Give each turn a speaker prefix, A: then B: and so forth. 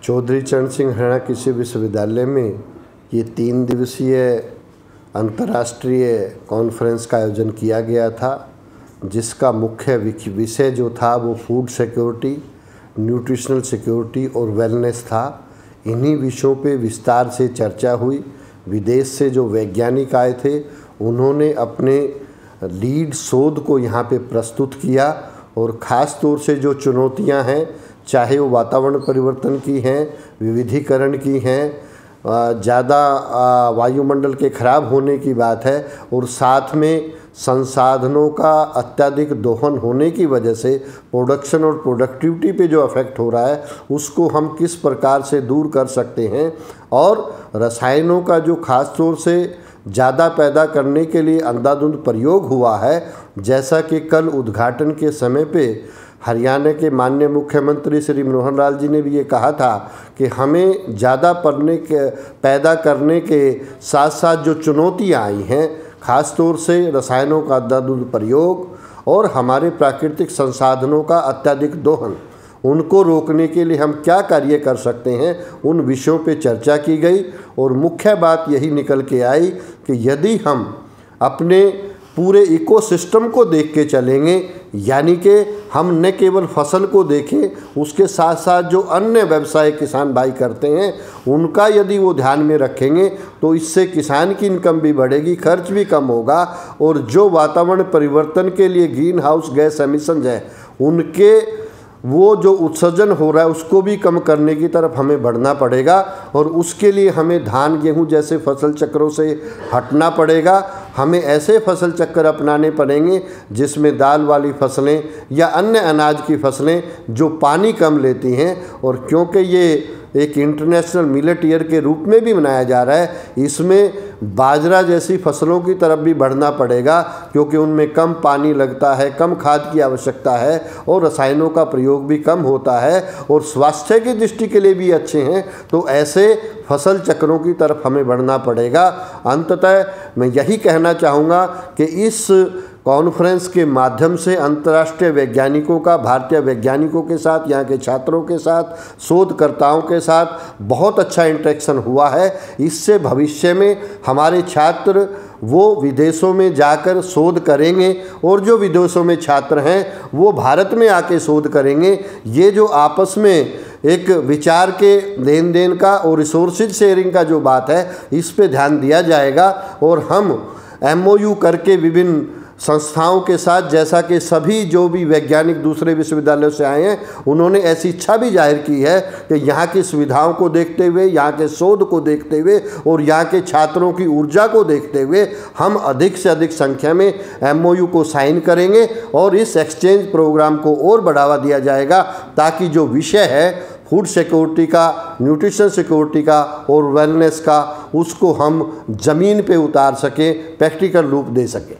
A: चौधरी चरण सिंह हरियाणा कृषि विश्वविद्यालय में ये 3 दिवसीय अंतर्राष्ट्रीय कॉन्फ्रेंस का आयोजन किया गया था, जिसका मुख्य विषय जो था वो फूड सिक्योरिटी, न्यूट्रिशनल सिक्योरिटी और वेलनेस था। इन्हीं विषयों पे विस्तार से चर्चा हुई। विदेश से जो वैज्ञानिक आए थे उन्होंने अपने लीड शोध को यहाँ पे प्रस्तुत किया और ख़ास तौर से जो चुनौतियाँ हैं, चाहे वो वातावरण परिवर्तन की हैं, विविधीकरण की हैं, ज़्यादा वायुमंडल के खराब होने की बात है और साथ में संसाधनों का अत्यधिक दोहन होने की वजह से प्रोडक्शन और प्रोडक्टिविटी पे जो इफ़ेक्ट हो रहा है उसको हम किस प्रकार से दूर कर सकते हैं। और रसायनों का जो ख़ास तौर से ज़्यादा पैदा करने के लिए अंधाधुंध प्रयोग हुआ है, जैसा कि कल उद्घाटन के समय पे हरियाणा के माननीय मुख्यमंत्री श्री मनोहर लाल जी ने भी ये कहा था कि हमें ज़्यादा पैदा करने के साथ साथ जो चुनौतियाँ आई हैं, ख़ास तौर से रसायनों का अंधाधुंध प्रयोग और हमारे प्राकृतिक संसाधनों का अत्यधिक दोहन, उनको रोकने के लिए हम क्या कार्य कर सकते हैं, उन विषयों पे चर्चा की गई। और मुख्य बात यही निकल के आई कि यदि हम अपने पूरे इकोसिस्टम को देख के चलेंगे, यानी कि हम न केवल फसल को देखें, उसके साथ साथ जो अन्य व्यवसाय किसान भाई करते हैं उनका यदि वो ध्यान में रखेंगे तो इससे किसान की इनकम भी बढ़ेगी, खर्च भी कम होगा और जो वातावरण परिवर्तन के लिए ग्रीन हाउस गैस एमिशंस हैं उनके वो जो उत्सर्जन हो रहा है उसको भी कम करने की तरफ हमें बढ़ना पड़ेगा। और उसके लिए हमें धान गेहूं जैसे फसल चक्रों से हटना पड़ेगा। हमें ऐसे फसल चक्र अपनाने पड़ेंगे जिसमें दाल वाली फसलें या अन्य अनाज की फसलें जो पानी कम लेती हैं, और क्योंकि ये एक इंटरनेशनल मिलेट ईयर के रूप में भी मनाया जा रहा है, इसमें बाजरा जैसी फसलों की तरफ भी बढ़ना पड़ेगा, क्योंकि उनमें कम पानी लगता है, कम खाद की आवश्यकता है और रसायनों का प्रयोग भी कम होता है और स्वास्थ्य की दृष्टि के लिए भी अच्छे हैं। तो ऐसे फसल चक्रों की तरफ हमें बढ़ना पड़ेगा। अंततः मैं यही कहना चाहूँगा कि इस कॉन्फ्रेंस के माध्यम से अंतर्राष्ट्रीय वैज्ञानिकों का भारतीय वैज्ञानिकों के साथ, यहाँ के छात्रों के साथ, शोधकर्ताओं के साथ बहुत अच्छा इंटरेक्शन हुआ है। इससे भविष्य में हमारे छात्र वो विदेशों में जाकर शोध करेंगे और जो विदेशों में छात्र हैं वो भारत में आके शोध करेंगे। ये जो आपस में एक विचार के लेन देन का और रिसोर्सेज शेयरिंग का जो बात है, इस पे ध्यान दिया जाएगा और हम MOU करके विभिन्न संस्थाओं के साथ, जैसा कि सभी जो भी वैज्ञानिक दूसरे विश्वविद्यालयों से आए हैं उन्होंने ऐसी इच्छा भी जाहिर की है कि यहाँ की सुविधाओं को देखते हुए, यहाँ के शोध को देखते हुए और यहाँ के छात्रों की ऊर्जा को देखते हुए हम अधिक से अधिक संख्या में MOU को साइन करेंगे और इस एक्सचेंज प्रोग्राम को और बढ़ावा दिया जाएगा, ताकि जो विषय है फूड सिक्योरिटी का, न्यूट्रिशन सिक्योरिटी का और वेलनेस का, उसको हम ज़मीन पे उतार सकें, प्रैक्टिकल रूप दे सकें।